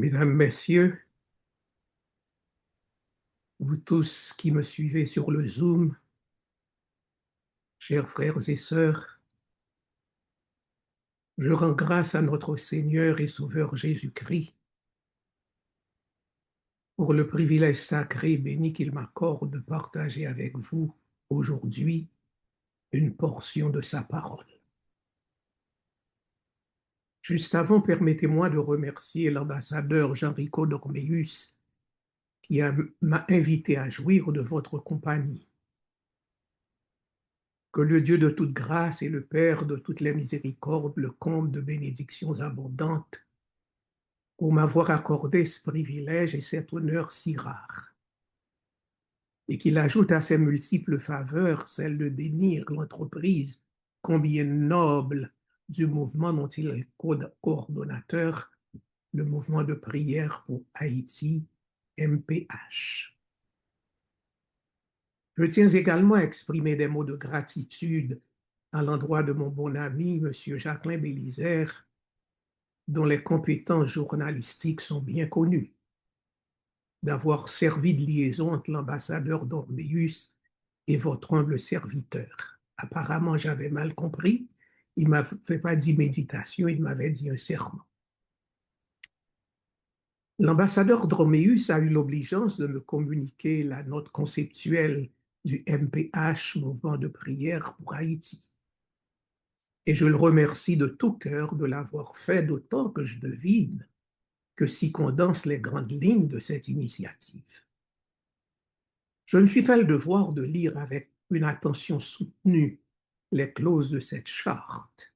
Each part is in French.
Mesdames, Messieurs, vous tous qui me suivez sur le Zoom, chers frères et sœurs, je rends grâce à notre Seigneur et Sauveur Jésus-Christ pour le privilège sacré et béni qu'il m'accorde de partager avec vous aujourd'hui une portion de sa parole. Juste avant, permettez-moi de remercier l'ambassadeur Jean-Rico Dormeus qui m'a invité à jouir de votre compagnie. Que le Dieu de toute grâce et le Père de toutes les miséricordes le comble de bénédictions abondantes pour m'avoir accordé ce privilège et cet honneur si rare, et qu'il ajoute à ses multiples faveurs celle de bénir l'entreprise combien noble du mouvement dont il est coordonnateur, le mouvement de prière pour Haïti, MPH. Je tiens également à exprimer des mots de gratitude à l'endroit de mon bon ami, M. Jacqueline Bélizaire, dont les compétences journalistiques sont bien connues, d'avoir servi de liaison entre l'ambassadeur d'Orméus et votre humble serviteur. Apparemment, j'avais mal compris. Il ne m'avait pas dit méditation, il m'avait dit un serment. L'ambassadeur Droméus a eu l'obligeance de me communiquer la note conceptuelle du MPH, Mouvement de prière pour Haïti. Et je le remercie de tout cœur de l'avoir fait, d'autant que je devine que s'y condensent les grandes lignes de cette initiative. Je me suis fait le devoir de lire avec une attention soutenue les clauses de cette charte.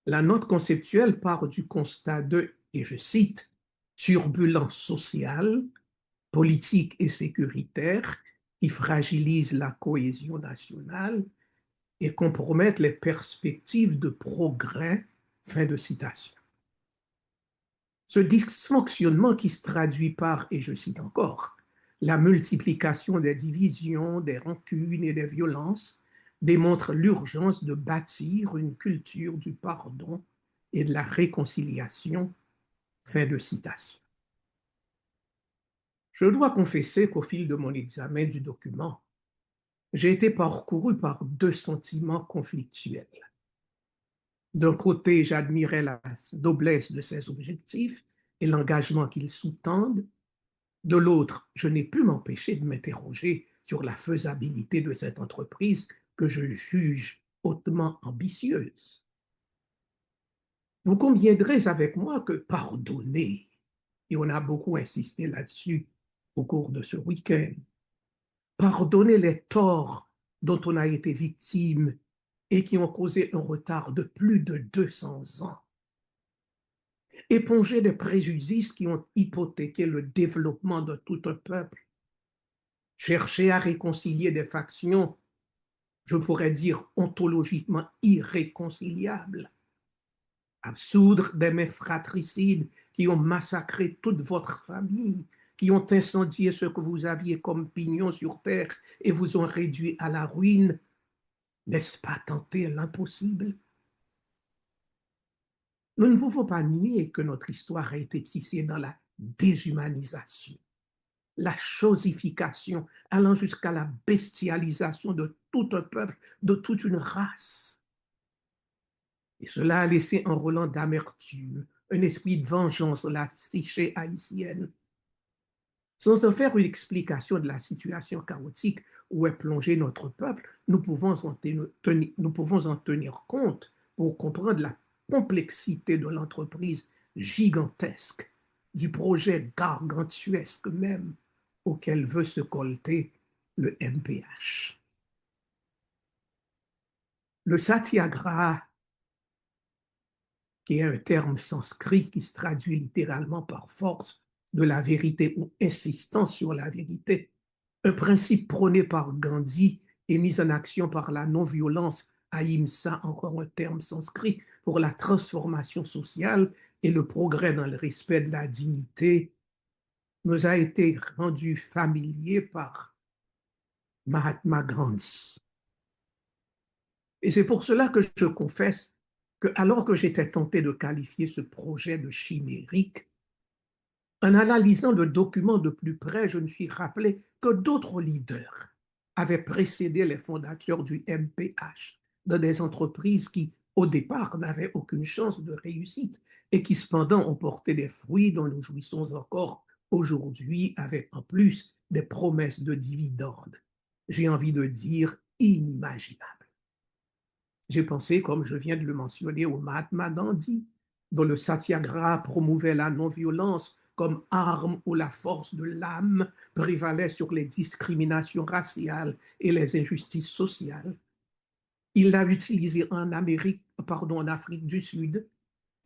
La note conceptuelle part du constat de, et je cite, turbulence sociale, politique et sécuritaire qui fragilisent la cohésion nationale et compromettent les perspectives de progrès. Fin de citation. Ce dysfonctionnement qui se traduit par, et je cite encore, la multiplication des divisions, des rancunes et des violences démontre l'urgence de bâtir une culture du pardon et de la réconciliation. Fin de citation. Je dois confesser qu'au fil de mon examen du document, j'ai été parcouru par deux sentiments conflictuels. D'un côté, j'admirais la noblesse de ses objectifs et l'engagement qu'ils sous-tendent. De l'autre, je n'ai pu m'empêcher de m'interroger sur la faisabilité de cette entreprise que je juge hautement ambitieuse. Vous conviendrez avec moi que pardonner, et on a beaucoup insisté là-dessus au cours de ce week-end, pardonner les torts dont on a été victime et qui ont causé un retard de plus de 200 ans, éponger des préjudices qui ont hypothéqué le développement de tout un peuple, chercher à réconcilier des factions, je pourrais dire ontologiquement irréconciliables, absoudre des mets fratricides qui ont massacré toute votre famille, qui ont incendié ce que vous aviez comme pignon sur terre et vous ont réduit à la ruine. N'est-ce pas tenter l'impossible? Nous ne pouvons pas nier que notre histoire a été tissée dans la déshumanisation, la chosification, allant jusqu'à la bestialisation de tout un peuple, de toute une race. Et cela a laissé un relent d'amertume, un esprit de vengeance dans la psyché haïtienne. Sans en faire une explication de la situation chaotique où est plongé notre peuple, nous pouvons en tenir compte pour comprendre la complexité de l'entreprise gigantesque, du projet gargantuesque même auquel veut se colter le MPH. Le satyagraha, qui est un terme sanskrit qui se traduit littéralement par force de la vérité ou insistance sur la vérité, un principe prôné par Gandhi et mis en action par la non-violence, ahimsa, encore un terme sanskrit, pour la transformation sociale et le progrès dans le respect de la dignité, nous a été rendu familier par Mahatma Gandhi. Et c'est pour cela que je confesse que, alors que j'étais tenté de qualifier ce projet de chimérique, En analysant le document de plus près, je me suis rappelé que d'autres leaders avaient précédé les fondateurs du MPH dans des entreprises qui, au départ, n'avaient aucune chance de réussite et qui, cependant, ont porté des fruits dont nous jouissons encore aujourd'hui avec, en plus, des promesses de dividendes. J'ai envie de dire inimaginables. J'ai pensé, comme je viens de le mentionner, au Mahatma Gandhi, dont le satyagraha promouvait la non-violence comme arme où la force de l'âme prévalait sur les discriminations raciales et les injustices sociales. Il l'a utilisé en Afrique du Sud.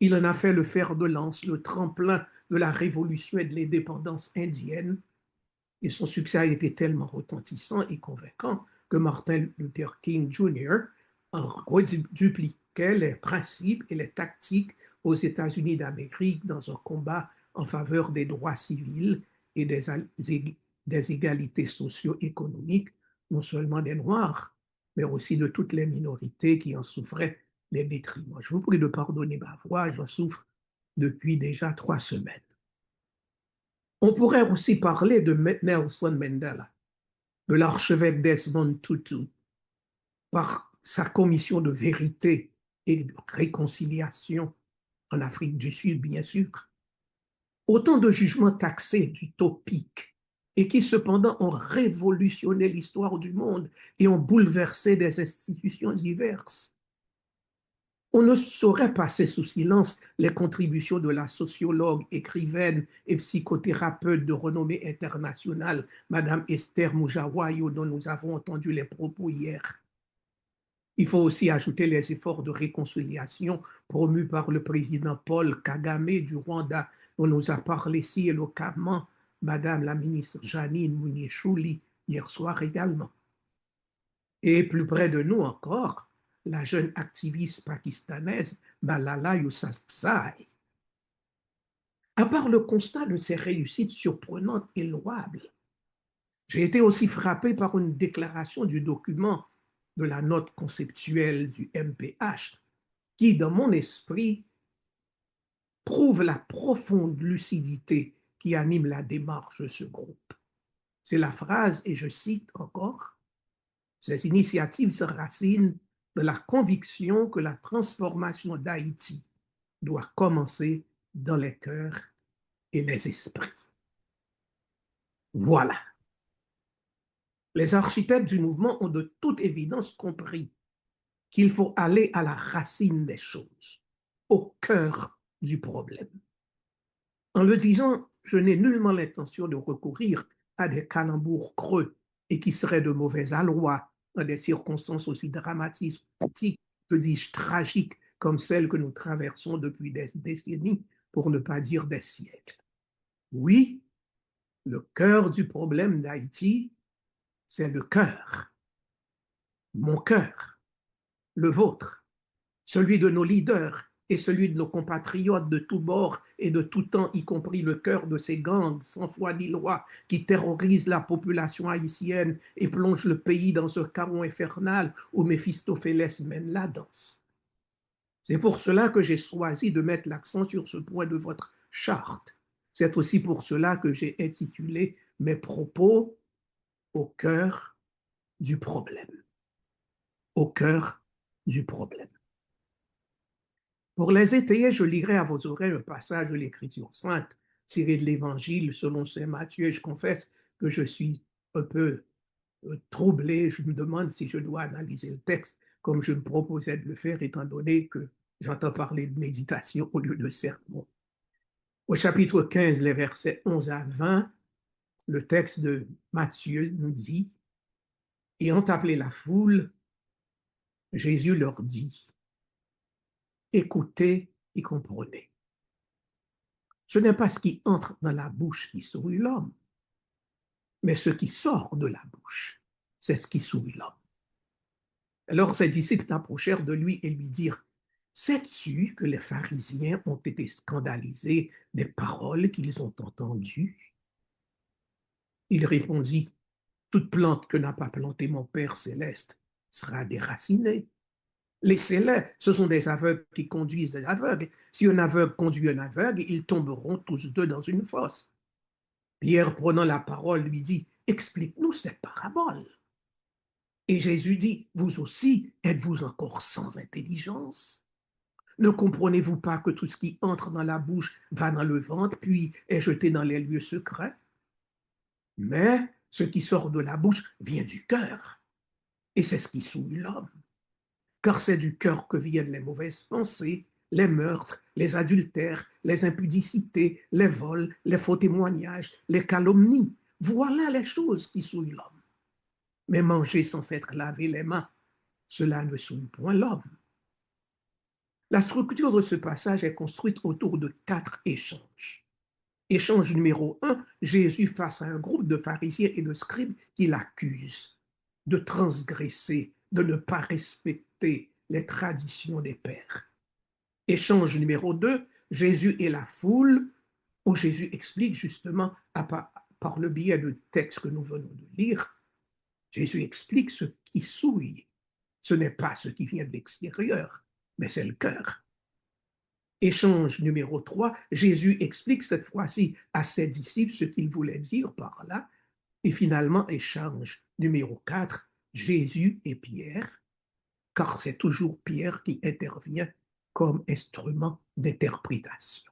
Il en a fait le fer de lance, le tremplin de la révolution et de l'indépendance indienne. Et son succès a été tellement retentissant et convaincant que Martin Luther King Jr. dupliquait les principes et les tactiques aux États-Unis d'Amérique dans un combat en faveur des droits civils et des égalités socio-économiques, non seulement des Noirs, mais aussi de toutes les minorités qui en souffraient les détriments. Je vous prie de pardonner ma voix, j'en souffre depuis déjà 3 semaines. On pourrait aussi parler de Nelson Mandela, de l'archevêque Desmond Tutu, par sa commission de vérité et de réconciliation en Afrique du Sud, bien sûr. Autant de jugements taxés d'utopiques et qui cependant ont révolutionné l'histoire du monde et ont bouleversé des institutions diverses. On ne saurait passer sous silence les contributions de la sociologue, écrivaine et psychothérapeute de renommée internationale, Madame Esther Mujawayo, dont nous avons entendu les propos hier. Il faut aussi ajouter les efforts de réconciliation promus par le président Paul Kagame du Rwanda, dont nous a parlé si éloquemment Madame la ministre Janine Munieshuli hier soir également. Et plus près de nous encore, la jeune activiste pakistanaise Malala Yousafzai. À part le constat de ses réussites surprenantes et louables, j'ai été aussi frappé par une déclaration du document de la note conceptuelle du MPH qui, dans mon esprit, prouve la profonde lucidité qui anime la démarche de ce groupe. C'est la phrase, et je cite encore, ces initiatives se racinent de la conviction que la transformation d'Haïti doit commencer dans les cœurs et les esprits. Voilà. Les architectes du mouvement ont de toute évidence compris qu'il faut aller à la racine des choses, au cœur du problème. En le disant, je n'ai nullement l'intention de recourir à des calembours creux et qui seraient de mauvais aloi dans des circonstances aussi dramatiques, que dis-je, tragiques comme celles que nous traversons depuis des décennies, pour ne pas dire des siècles. Oui, le cœur du problème d'Haïti, c'est le cœur, mon cœur, le vôtre, celui de nos leaders et celui de nos compatriotes de tous bords et de tout temps, y compris le cœur de ces gangs sans foi ni loi qui terrorisent la population haïtienne et plongent le pays dans ce chaos infernal où Méphistophélès mène la danse. C'est pour cela que j'ai choisi de mettre l'accent sur ce point de votre charte. C'est aussi pour cela que j'ai intitulé mes propos au cœur du problème. Au cœur du problème. Pour les étayer, je lirai à vos oreilles un passage de l'Écriture sainte tiré de l'Évangile selon saint Matthieu. Je confesse que je suis un peu troublé. Je me demande si je dois analyser le texte comme je me proposais de le faire, étant donné que j'entends parler de méditation au lieu de sermon. Au chapitre 15, les versets 11 à 20, le texte de Matthieu nous dit, « Ayant appelé la foule, Jésus leur dit, écoutez et comprenez. Ce n'est pas ce qui entre dans la bouche qui souille l'homme, mais ce qui sort de la bouche, c'est ce qui souille l'homme. » Alors ses disciples approchèrent de lui et lui dirent, « Sais-tu que les pharisiens ont été scandalisés des paroles qu'ils ont entendues? » Il répondit, « Toute plante que n'a pas plantée mon Père céleste sera déracinée. Laissez-les, ce sont des aveugles qui conduisent des aveugles. Si un aveugle conduit un aveugle, ils tomberont tous deux dans une fosse. Pierre, prenant la parole, lui dit, explique-nous cette parabole. Et Jésus dit, vous aussi, êtes-vous encore sans intelligence? Ne comprenez-vous pas que tout ce qui entre dans la bouche va dans le ventre, puis est jeté dans les lieux secrets? Mais ce qui sort de la bouche vient du cœur, et c'est ce qui souille l'homme. Car c'est du cœur que viennent les mauvaises pensées, les meurtres, les adultères, les impudicités, les vols, les faux témoignages, les calomnies. Voilà les choses qui souillent l'homme. Mais manger sans s'être lavé les mains, cela ne souille point l'homme. La structure de ce passage est construite autour de 4 échanges. Échange numéro 1, Jésus face à un groupe de pharisiens et de scribes qui l'accusent de transgresser, de ne pas respecter les traditions des pères. Échange numéro 2, Jésus et la foule, où Jésus explique justement, par le biais du texte que nous venons de lire, Jésus explique ce qui souille. Ce n'est pas ce qui vient de l'extérieur, mais c'est le cœur. Échange numéro 3, Jésus explique cette fois-ci à ses disciples ce qu'il voulait dire par là. Et finalement, échange numéro 4, Jésus et Pierre, car c'est toujours Pierre qui intervient comme instrument d'interprétation.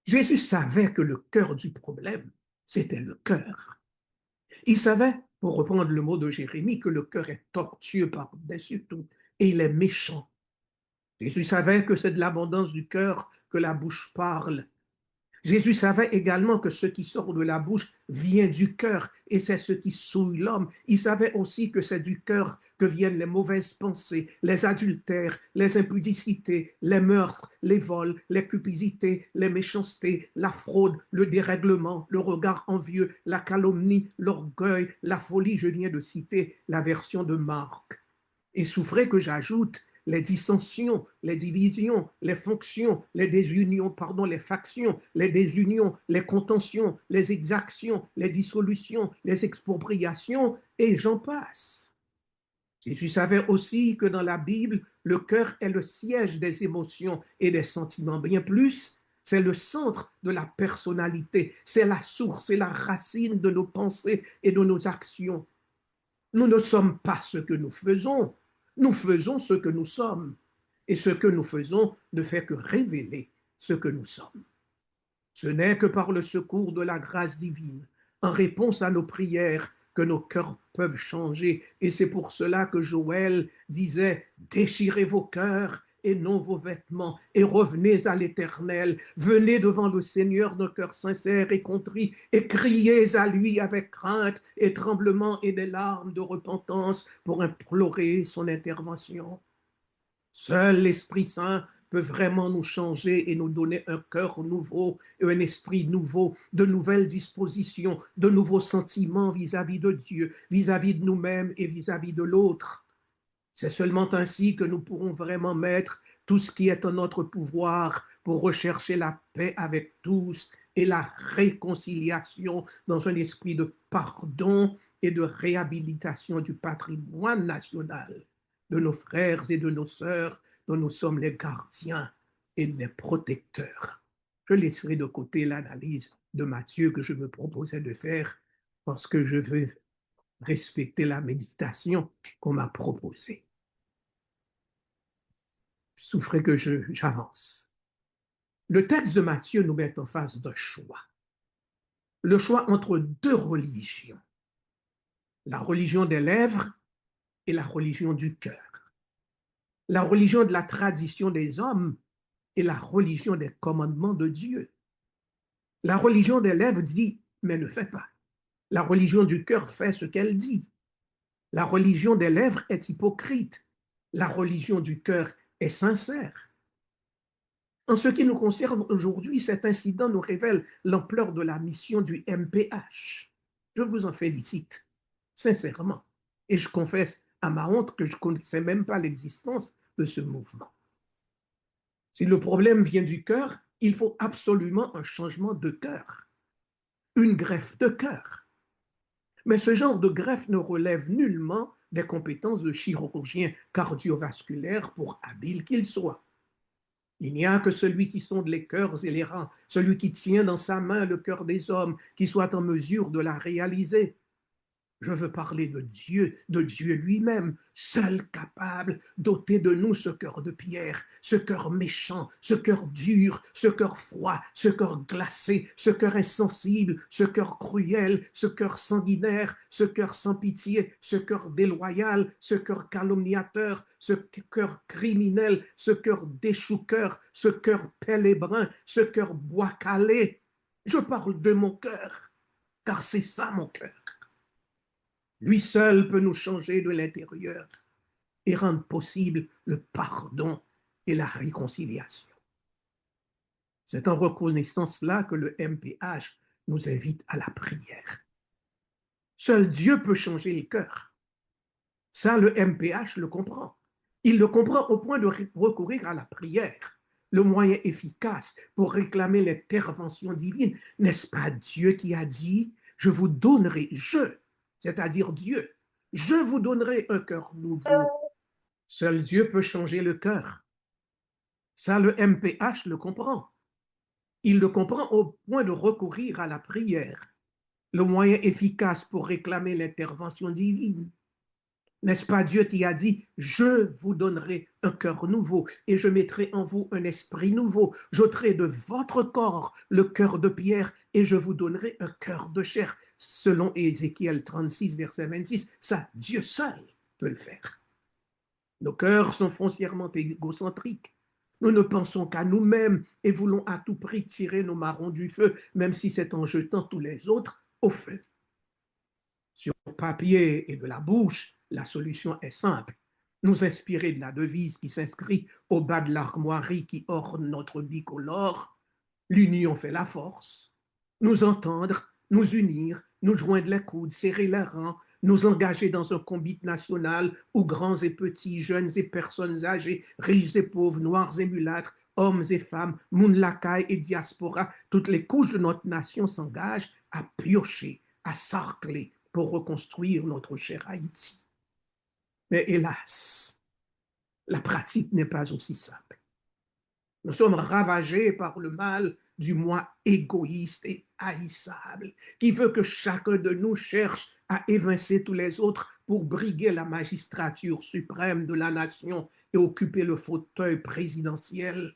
Jésus savait que le cœur du problème, c'était le cœur. Il savait, pour reprendre le mot de Jérémie, que le cœur est tortueux par-dessus tout et il est méchant. Jésus savait que c'est de l'abondance du cœur que la bouche parle. Jésus savait également que ce qui sort de la bouche vient du cœur et c'est ce qui souille l'homme. Il savait aussi que c'est du cœur que viennent les mauvaises pensées, les adultères, les impudicités, les meurtres, les vols, les cupidités, les méchancetés, la fraude, le dérèglement, le regard envieux, la calomnie, l'orgueil, la folie. Je viens de citer la version de Marc. Et souffrez que j'ajoute les dissensions, les divisions, les fonctions, les désunions, pardon, les factions, les désunions, les contentions, les exactions, les dissolutions, les expropriations, et j'en passe. Jésus savait aussi que dans la Bible, le cœur est le siège des émotions et des sentiments. Bien plus, c'est le centre de la personnalité, c'est la source, c'est la racine de nos pensées et de nos actions. Nous ne sommes pas ce que nous faisons, nous faisons ce que nous sommes. Et ce que nous faisons ne fait que révéler ce que nous sommes. Ce n'est que par le secours de la grâce divine, en réponse à nos prières, que nos cœurs peuvent changer. Et c'est pour cela que Joël disait, déchirez vos cœurs et non vos vêtements, et revenez à l'Éternel. Venez devant le Seigneur d'un cœur sincère et contrit, et criez à lui avec crainte et tremblement et des larmes de repentance pour implorer son intervention. Seul l'Esprit Saint peut vraiment nous changer et nous donner un cœur nouveau et un esprit nouveau, de nouvelles dispositions, de nouveaux sentiments vis-à-vis de Dieu, vis-à-vis de nous-mêmes et vis-à-vis de l'autre. C'est seulement ainsi que nous pourrons vraiment mettre tout ce qui est en notre pouvoir pour rechercher la paix avec tous et la réconciliation dans un esprit de pardon et de réhabilitation du patrimoine national de nos frères et de nos sœurs dont nous sommes les gardiens et les protecteurs. Je laisserai de côté l'analyse de Matthieu que je me proposais de faire parce que je veux respecter la méditation qu'on m'a proposée. Souffrez que j'avance. Le texte de Matthieu nous met en face d'un choix. Le choix entre deux religions. La religion des lèvres et la religion du cœur. La religion de la tradition des hommes et la religion des commandements de Dieu. La religion des lèvres dit, mais ne fait pas. La religion du cœur fait ce qu'elle dit. La religion des lèvres est hypocrite. La religion du cœur est sincère. En ce qui nous concerne aujourd'hui, cet incident nous révèle l'ampleur de la mission du MPH. Je vous en félicite, sincèrement. Et je confesse à ma honte que je ne connaissais même pas l'existence de ce mouvement. Si le problème vient du cœur, il faut absolument un changement de cœur, une greffe de cœur. Mais ce genre de greffe ne relève nullement des compétences de chirurgien cardiovasculaire pour habile qu'il soit. Il n'y a que celui qui sonde les cœurs et les reins, celui qui tient dans sa main le cœur des hommes, qui soit en mesure de la réaliser. Je veux parler de Dieu lui-même, seul capable d'ôter de nous ce cœur de pierre, ce cœur méchant, ce cœur dur, ce cœur froid, ce cœur glacé, ce cœur insensible, ce cœur cruel, ce cœur sanguinaire, ce cœur sans pitié, ce cœur déloyal, ce cœur calomniateur, ce cœur criminel, ce cœur déchoucœur, ce cœur pélébrin, ce cœur bois calé. Je parle de mon cœur, car c'est ça mon cœur. Lui seul peut nous changer de l'intérieur et rendre possible le pardon et la réconciliation. C'est en reconnaissance-là que le MPH nous invite à la prière. Seul Dieu peut changer le cœur. Ça, le MPH le comprend. Il le comprend au point de recourir à la prière, le moyen efficace pour réclamer l'intervention divine. N'est-ce pas Dieu qui a dit, je vous donnerai, c'est-à-dire Dieu, je vous donnerai un cœur nouveau. Seul Dieu peut changer le cœur. Ça, le MPH le comprend. Il le comprend au point de recourir à la prière, le moyen efficace pour réclamer l'intervention divine. N'est-ce pas Dieu qui a dit, je vous donnerai un cœur nouveau et je mettrai en vous un esprit nouveau. J'ôterai de votre corps le cœur de pierre et je vous donnerai un cœur de chair. Selon Ézéchiel 36, verset 26, ça, Dieu seul peut le faire. Nos cœurs sont foncièrement égocentriques. Nous ne pensons qu'à nous-mêmes et voulons à tout prix tirer nos marrons du feu, même si c'est en jetant tous les autres au feu. Sur papier et de la bouche, la solution est simple. Nous inspirer de la devise qui s'inscrit au bas de l'armoirie qui orne notre bicolore. L'union fait la force. Nous entendre, nous unir, nous joindre les coudes, serrer les rangs, nous engager dans un combat national où grands et petits, jeunes et personnes âgées, riches et pauvres, noirs et mulâtres, hommes et femmes, mounlakai et diaspora, toutes les couches de notre nation s'engagent à piocher, à sarcler pour reconstruire notre cher Haïti. Mais hélas, la pratique n'est pas aussi simple. Nous sommes ravagés par le mal du moi égoïste et haïssable, qui veut que chacun de nous cherche à évincer tous les autres pour briguer la magistrature suprême de la nation et occuper le fauteuil présidentiel.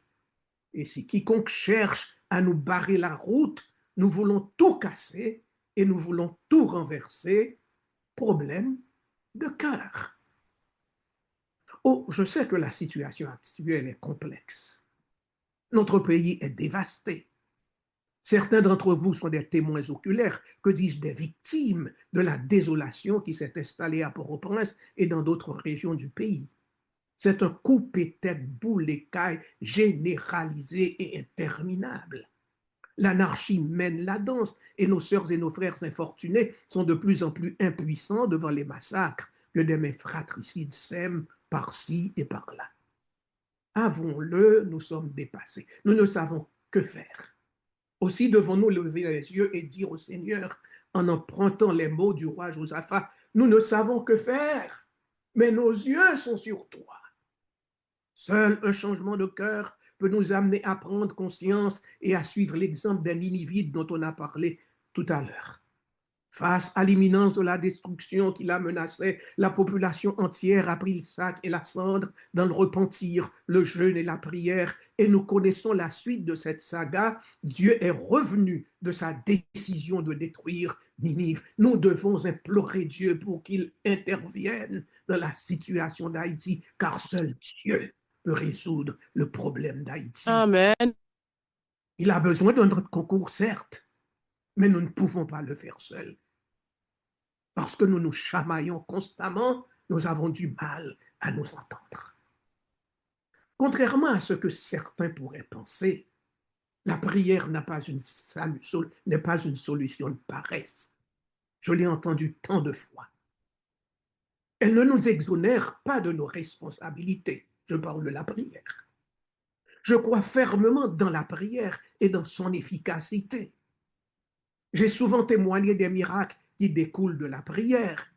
Et si quiconque cherche à nous barrer la route, nous voulons tout casser et nous voulons tout renverser. Problème de cœur. Oh, je sais que la situation actuelle est complexe. Notre pays est dévasté. Certains d'entre vous sont des témoins oculaires, que dis-je, des victimes de la désolation qui s'est installée à Port-au-Prince et dans d'autres régions du pays. C'est un coupé-tête boule écaille généralisé et interminable. L'anarchie mène la danse et nos sœurs et nos frères infortunés sont de plus en plus impuissants devant les massacres que des mains fratricides sèment par-ci et par-là. Avouons-le, nous sommes dépassés. Nous ne savons que faire. Aussi devons-nous lever les yeux et dire au Seigneur, en empruntant les mots du roi Josaphat, nous ne savons que faire, mais nos yeux sont sur toi. Seul un changement de cœur peut nous amener à prendre conscience et à suivre l'exemple des Ninivites dont on a parlé tout à l'heure. Face à l'imminence de la destruction qui la menaçait, la population entière a pris le sac et la cendre dans le repentir, le jeûne et la prière. Et nous connaissons la suite de cette saga. Dieu est revenu de sa décision de détruire Ninive. Nous devons implorer Dieu pour qu'il intervienne dans la situation d'Haïti, car seul Dieu peut résoudre le problème d'Haïti. Amen. Il a besoin de notre concours, certes, mais nous ne pouvons pas le faire seuls. Parce que nous nous chamaillons constamment, nous avons du mal à nous entendre. Contrairement à ce que certains pourraient penser, la prière n'est pas une solution de paresse. Je l'ai entendu tant de fois. Elle ne nous exonère pas de nos responsabilités. Je parle de la prière. Je crois fermement dans la prière et dans son efficacité. J'ai souvent témoigné des miracles qui découlent de la prière.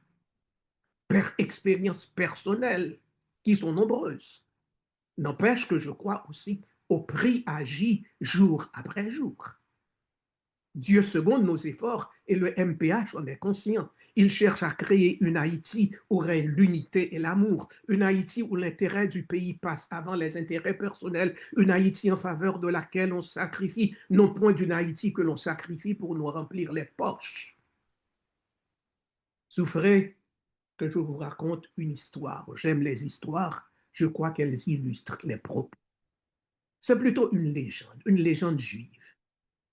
expériences personnelles qui sont nombreuses. N'empêche que je crois aussi au prix agi jour après jour. Dieu seconde nos efforts et le MPH en est conscient. Il cherche à créer une Haïti où règne l'unité et l'amour, une Haïti où l'intérêt du pays passe avant les intérêts personnels, une Haïti en faveur de laquelle on sacrifie, non point d'une Haïti que l'on sacrifie pour nous remplir les poches. Souffrez que je vous raconte une histoire. J'aime les histoires, je crois qu'elles illustrent les propos. C'est plutôt une légende juive.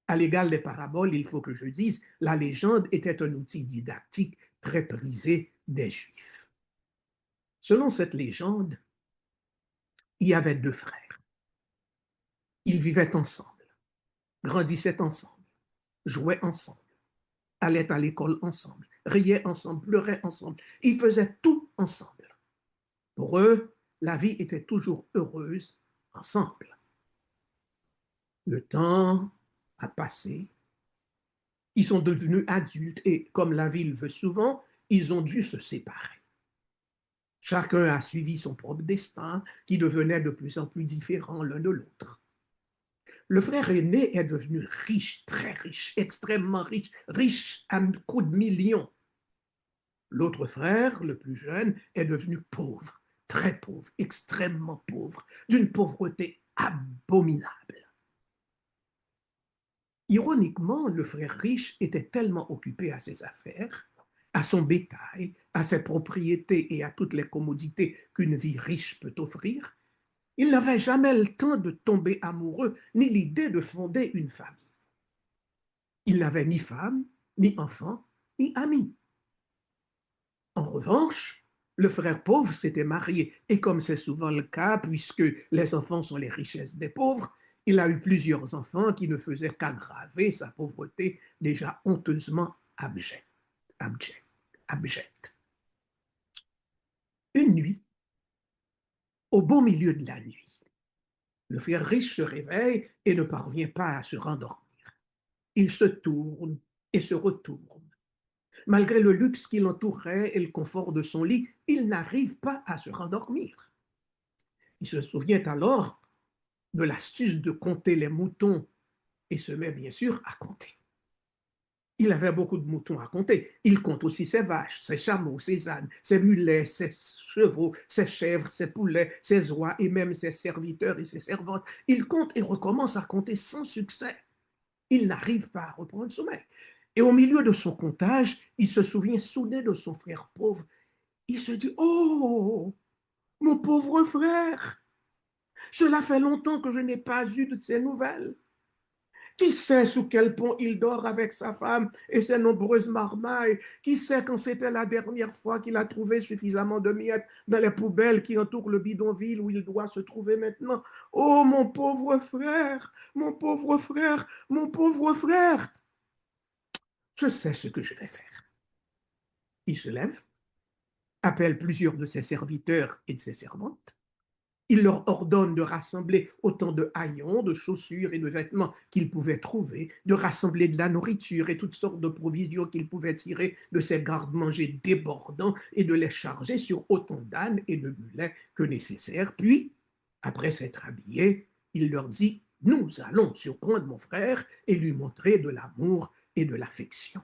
À l'égal des paraboles, il faut que je dise, la légende était un outil didactique très prisé des Juifs. Selon cette légende, il y avait deux frères. Ils vivaient ensemble, grandissaient ensemble, jouaient ensemble, allaient à l'école ensemble, riaient ensemble, pleuraient ensemble. Ils faisaient tout ensemble. Pour eux, la vie était toujours heureuse ensemble. Le temps a passé. Ils sont devenus adultes et, comme la vie le veut souvent, ils ont dû se séparer. Chacun a suivi son propre destin, qui devenait de plus en plus différent l'un de l'autre. Le frère aîné est devenu riche, très riche, extrêmement riche, riche à coups de millions. L'autre frère, le plus jeune, est devenu pauvre, très pauvre, extrêmement pauvre, d'une pauvreté abominable. Ironiquement, le frère riche était tellement occupé à ses affaires, à son bétail, à ses propriétés et à toutes les commodités qu'une vie riche peut offrir, il n'avait jamais le temps de tomber amoureux, ni l'idée de fonder une famille. Il n'avait ni femme, ni enfant, ni amis. En revanche, le frère pauvre s'était marié, et comme c'est souvent le cas, puisque les enfants sont les richesses des pauvres, il a eu plusieurs enfants qui ne faisaient qu'aggraver sa pauvreté déjà honteusement abjecte. Une nuit, au beau milieu de la nuit, le frère riche se réveille et ne parvient pas à se rendormir. Il se tourne et se retourne. Malgré le luxe qui l'entourait et le confort de son lit, il n'arrive pas à se rendormir. Il se souvient alors de l'astuce de compter les moutons et se met bien sûr à compter. Il avait beaucoup de moutons à compter. Il compte aussi ses vaches, ses chameaux, ses ânes, ses mulets, ses chevaux, ses chèvres, ses poulets, ses oies et même ses serviteurs et ses servantes. Il compte et recommence à compter sans succès. Il n'arrive pas à reprendre sommeil. Et au milieu de son comptage, il se souvient soudain de son frère pauvre. Il se dit, oh, mon pauvre frère, cela fait longtemps que je n'ai pas eu de ses nouvelles. Qui sait sous quel pont il dort avec sa femme et ses nombreuses marmailles? Qui sait quand c'était la dernière fois qu'il a trouvé suffisamment de miettes dans les poubelles qui entourent le bidonville où il doit se trouver maintenant? Oh, mon pauvre frère, mon pauvre frère, mon pauvre frère! Je sais ce que je vais faire. Il se lève, appelle plusieurs de ses serviteurs et de ses servantes. Il leur ordonne de rassembler autant de haillons, de chaussures et de vêtements qu'ils pouvaient trouver, de rassembler de la nourriture et toutes sortes de provisions qu'ils pouvaient tirer de ces gardes-manger débordants et de les charger sur autant d'ânes et de mulets que nécessaire. Puis, après s'être habillé, il leur dit, nous allons surprendre mon frère et lui montrer de l'amour et de l'affection.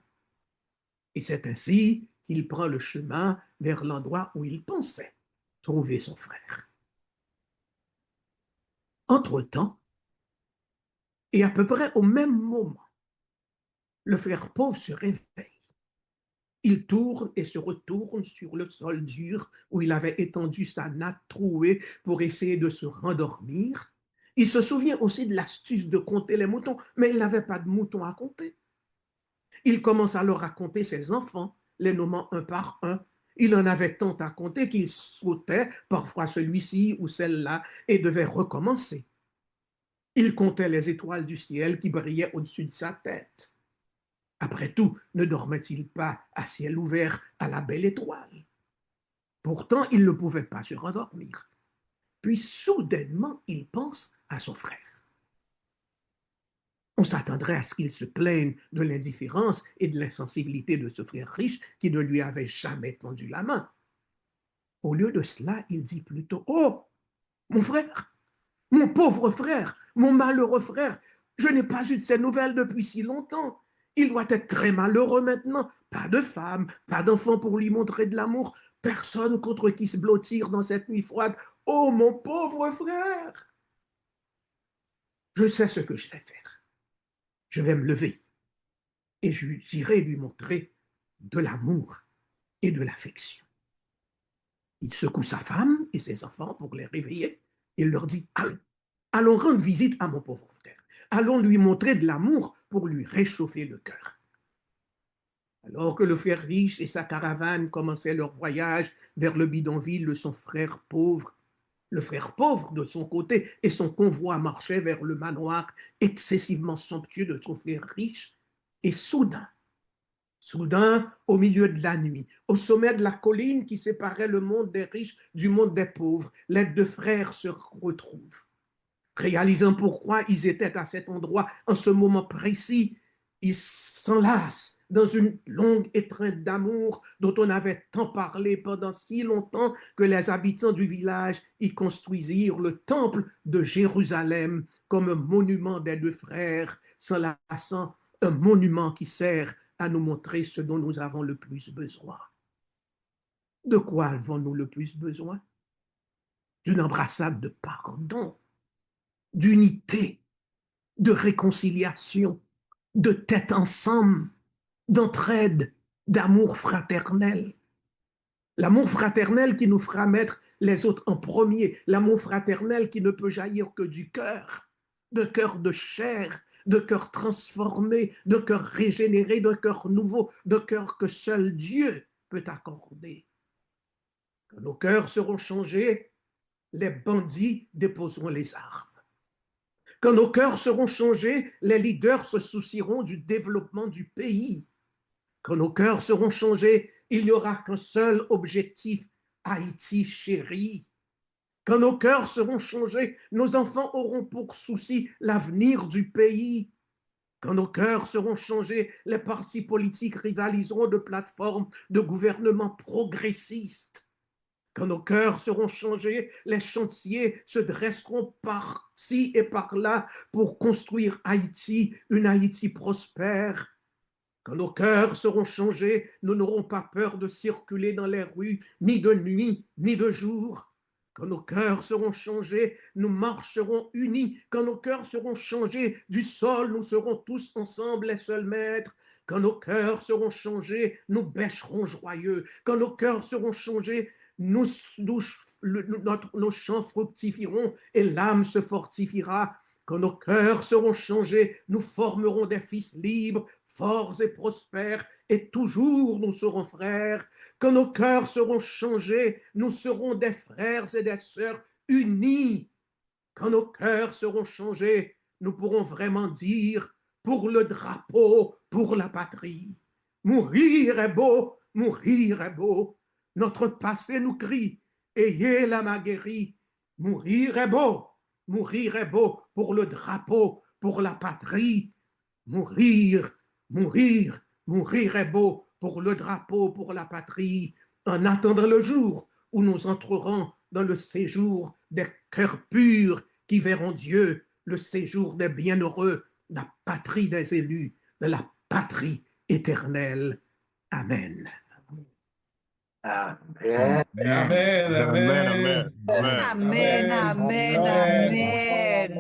Et c'est ainsi qu'il prend le chemin vers l'endroit où il pensait trouver son frère. Entre-temps, et à peu près au même moment, le frère pauvre se réveille. Il tourne et se retourne sur le sol dur où il avait étendu sa natte trouée pour essayer de se rendormir. Il se souvient aussi de l'astuce de compter les moutons, mais il n'avait pas de moutons à compter. Il commence alors à compter ses enfants, les nommant un par un. Il en avait tant à compter qu'il sautait parfois celui-ci ou celle-là et devait recommencer. Il comptait les étoiles du ciel qui brillaient au-dessus de sa tête. Après tout, ne dormait-il pas à ciel ouvert à la belle étoile? Pourtant, il ne pouvait pas se rendormir. Puis soudainement, il pense à son frère. On s'attendrait à ce qu'il se plaigne de l'indifférence et de l'insensibilité de ce frère riche qui ne lui avait jamais tendu la main. Au lieu de cela, il dit plutôt, oh, mon frère, mon pauvre frère, mon malheureux frère, je n'ai pas eu de ces nouvelles depuis si longtemps. Il doit être très malheureux maintenant. Pas de femme, pas d'enfant pour lui montrer de l'amour, personne contre qui se blottir dans cette nuit froide. Oh, mon pauvre frère! Je sais ce que je vais faire. Je vais me lever et j'irai lui montrer de l'amour et de l'affection. Il secoue sa femme et ses enfants pour les réveiller. Il leur dit, allons rendre visite à mon pauvre frère. Allons lui montrer de l'amour pour lui réchauffer le cœur. Alors que le frère riche et sa caravane commençaient leur voyage vers le bidonville de son frère pauvre, le frère pauvre, de son côté, et son convoi marchaient vers le manoir excessivement somptueux de son frère riche. Et soudain, au milieu de la nuit, au sommet de la colline qui séparait le monde des riches du monde des pauvres, les deux frères se retrouvent. Réalisant pourquoi ils étaient à cet endroit en ce moment précis, ils s'enlacent dans une longue étreinte d'amour dont on avait tant parlé pendant si longtemps que les habitants du village y construisirent le temple de Jérusalem comme un monument des deux frères, s'enlaçant, un monument qui sert à nous montrer ce dont nous avons le plus besoin. De quoi avons-nous le plus besoin? D'une embrassade de pardon, d'unité, de réconciliation, de tête ensemble, d'entraide, d'amour fraternel. L'amour fraternel qui nous fera mettre les autres en premier, l'amour fraternel qui ne peut jaillir que du cœur, d'un cœur de chair, d'un cœur transformé, d'un cœur régénéré, d'un cœur nouveau, d'un cœur que seul Dieu peut accorder. Quand nos cœurs seront changés, les bandits déposeront les armes. Quand nos cœurs seront changés, les leaders se soucieront du développement du pays. Quand nos cœurs seront changés, il n'y aura qu'un seul objectif, Haïti chérie. Quand nos cœurs seront changés, nos enfants auront pour souci l'avenir du pays. Quand nos cœurs seront changés, les partis politiques rivaliseront de plateformes de gouvernement progressistes. Quand nos cœurs seront changés, les chantiers se dresseront par-ci et par-là pour construire Haïti, une Haïti prospère. Quand nos cœurs seront changés, nous n'aurons pas peur de circuler dans les rues, ni de nuit, ni de jour. Quand nos cœurs seront changés, nous marcherons unis. Quand nos cœurs seront changés, du sol, nous serons tous ensemble les seuls maîtres. Quand nos cœurs seront changés, nous bêcherons joyeux. Quand nos cœurs seront changés, nos champs fructifieront et l'âme se fortifiera. Quand nos cœurs seront changés, nous formerons des fils libres, forts et prospères, et toujours nous serons frères. Quand nos cœurs seront changés, nous serons des frères et des sœurs unis. Quand nos cœurs seront changés, nous pourrons vraiment dire pour le drapeau, pour la patrie. Mourir est beau, mourir est beau. Notre passé nous crie, ayez la maguerie. Mourir est beau pour le drapeau, pour la patrie. Mourir, mourir est beau pour le drapeau, pour la patrie, en attendant le jour où nous entrerons dans le séjour des cœurs purs qui verront Dieu, le séjour des bienheureux, la patrie des élus, de la patrie éternelle. Amen. Amen. Amen. Amen, amen, amen. Amen. Amen. Amen. Amen. Amen.